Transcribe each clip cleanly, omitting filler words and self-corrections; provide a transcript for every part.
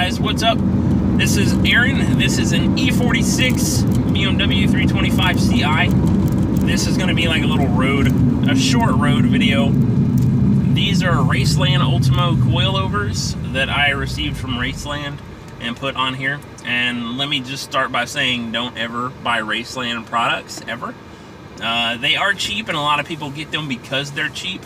guys, what's up? This is Aaron. This is an E46 BMW 325 Ci. This is going to be like a short road video. These are Raceland Ultimo coilovers that I received from Raceland and put on here. And let me just start by saying, don't ever buy Raceland products, ever. They are cheap, and a lot of people get them because they're cheap.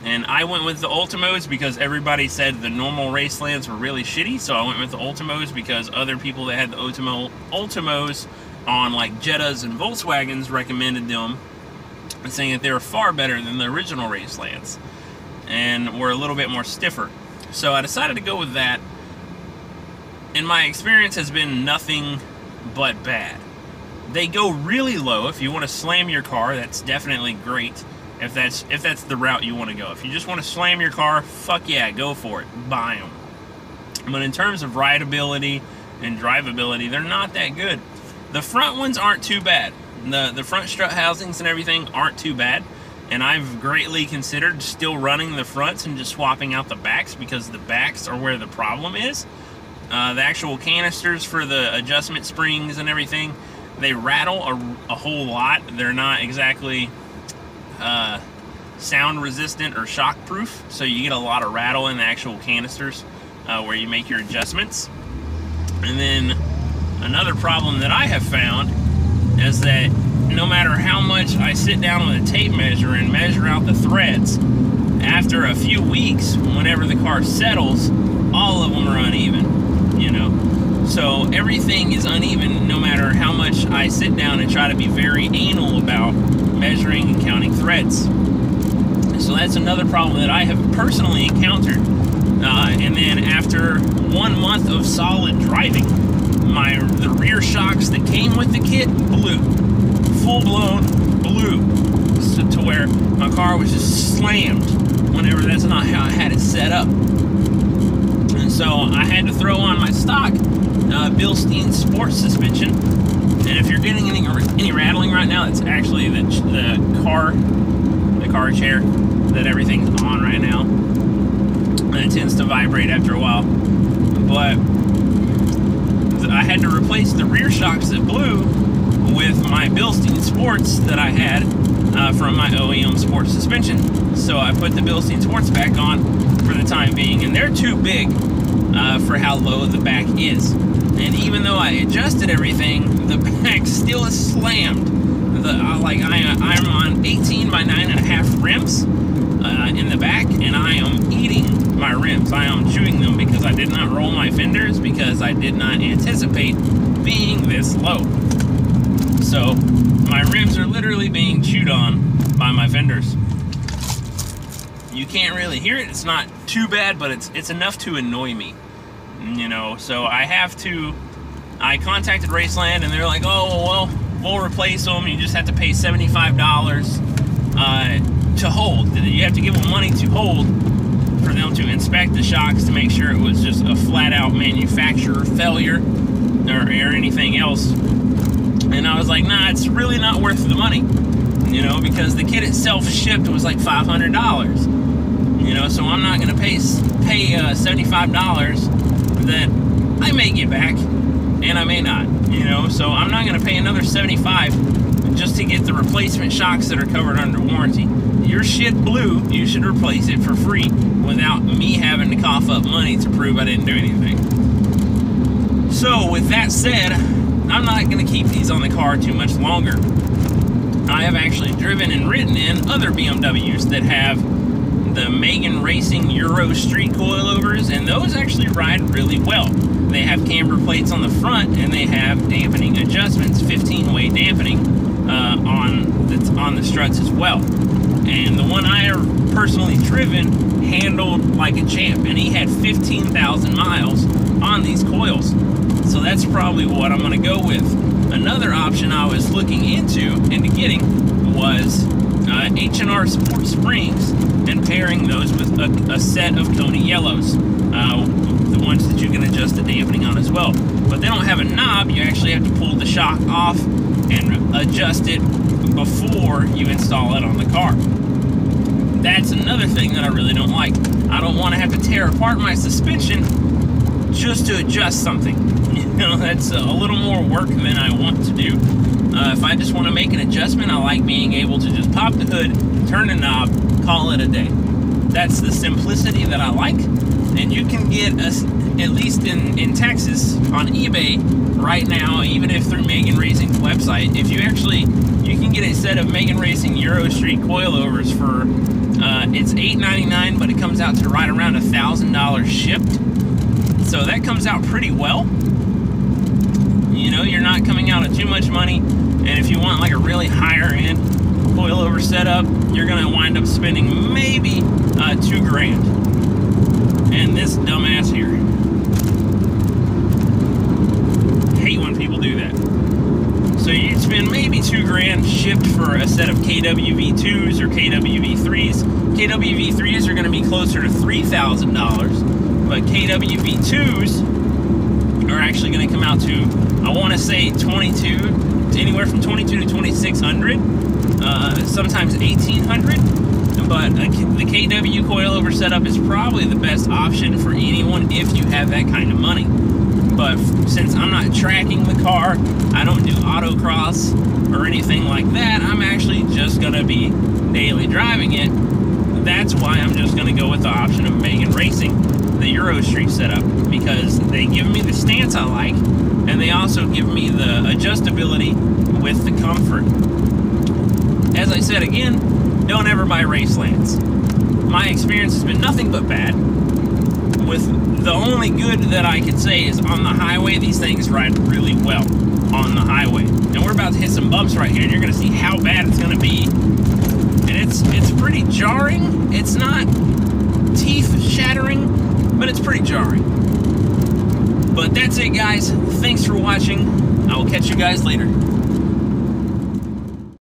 And I went with the Ultimos because everybody said the normal Racelands were really shitty, so I went with the Ultimos because other people that had the Ultimos on like Jettas and Volkswagens recommended them, saying that they were far better than the original Racelands and were a little bit more stiffer. So I decided to go with that, and my experience has been nothing but bad. They go really low. If you want to slam your car, that's definitely great. If that's the route you want to go. If you just want to slam your car, fuck yeah, go for it. Buy them. But in terms of rideability and drivability, they're not that good. The front ones aren't too bad. The front strut housings and everything aren't too bad. And I've greatly considered still running the fronts and just swapping out the backs, because the backs are where the problem is. The actual canisters for the adjustment springs and everything, they rattle a whole lot. They're not exactly sound resistant or shock proof, so you get a lot of rattle in the actual canisters where you make your adjustments. And then another problem that I have found is that no matter how much I sit down with a tape measure and measure out the threads, after a few weeks, whenever the car settles, all of them are uneven, you know. So everything is uneven no matter how much I sit down and try to be very anal about measuring and counting threads. So that's another problem that I have personally encountered. And then after 1 month of solid driving, the rear shocks that came with the kit blew. Full-blown blew. So to where my car was just slammed whenever that's not how I had it set up. And so I had to throw on my stock Bilstein sports suspension. And if you're getting any rattling right now, it's actually the car chair that everything's on right now, and it tends to vibrate after a while. But I had to replace the rear shocks that blew with my Bilstein Sports that I had from my OEM sports suspension. So I put the Bilstein Sports back on for the time being, and they're too big for how low the back is. And even though I adjusted everything, the back still is slammed. I'm on 18 by 9.5 rims in the back, and I am eating my rims. I am chewing them because I did not roll my fenders, because I did not anticipate being this low. So my rims are literally being chewed on by my fenders. You can't really hear it. It's not too bad, but it's enough to annoy me. You know, so I contacted Raceland, and they're like, oh, well, we'll replace them. You just have to pay $75 to hold. You have to give them money to hold for them to inspect the shocks to make sure it was just a flat-out manufacturer failure or anything else. And I was like, nah, it's really not worth the money, you know, because the kit itself shipped was like $500. You know, so I'm not going to pay $75 that I may get back, and I may not, you know. So I'm not going to pay another $75 just to get the replacement shocks that are covered under warranty. Your shit blew, you should replace it for free without me having to cough up money to prove I didn't do anything. So with that said, I'm not going to keep these on the car too much longer. I have actually driven and ridden in other BMWs that have the Megan Racing Euro Street coilovers, and those actually ride really well. They have camber plates on the front, and they have dampening adjustments, 15-way dampening on the struts as well. And the one I have personally driven handled like a champ, and he had 15,000 miles on these coils. So that's probably what I'm going to go with. Another option I was looking into getting was H&R Sport Springs, and pairing those with a set of Coney Yellows, the ones that you can adjust the dampening on as well. But they don't have a knob. You actually have to pull the shock off and adjust it before you install it on the car. That's another thing that I really don't like. I don't want to have to tear apart my suspension just to adjust something. You know, that's a little more work than I want to do. If I just want to make an adjustment, I like being able to just pop the hood, turn the knob, call it a day. That's the simplicity that I like. And you can get us, at least in Texas, on eBay right now, even if through Megan Racing's website, if you can get a set of Megan Racing Euro Street coilovers for, it's $8.99, but it comes out to right around $1,000 shipped. So that comes out pretty well. You know, you're not coming out of too much money. And if you want like a really higher end coilover setup, you're gonna wind up spending maybe $2,000. And this dumbass here, hate when people do that. So you'd spend maybe $2,000 shipped for a set of KWV2s or KWV3s. KWV3s are gonna be closer to $3,000, but KWV2s are actually gonna come out to, I wanna say anywhere from 22 to 2,600, sometimes 1,800. But the KW coilover setup is probably the best option for anyone if you have that kind of money. But since I'm not tracking the car, I don't do autocross or anything like that, I'm actually just gonna be daily driving it. That's why I'm just gonna go with the option of Megan Racing, the Euro Street setup, because they give me the stance I like, and they also give me the adjustability with the comfort. As I said again, don't ever buy Racelands. My experience has been nothing but bad. With the only good that I could say is on the highway, these things ride really well on the highway. And we're about to hit some bumps right here, and you're gonna see how bad it's gonna be. And it's pretty jarring. It's not teeth shattering, but it's pretty jarring. But that's it, guys. Thanks for watching. I will catch you guys later.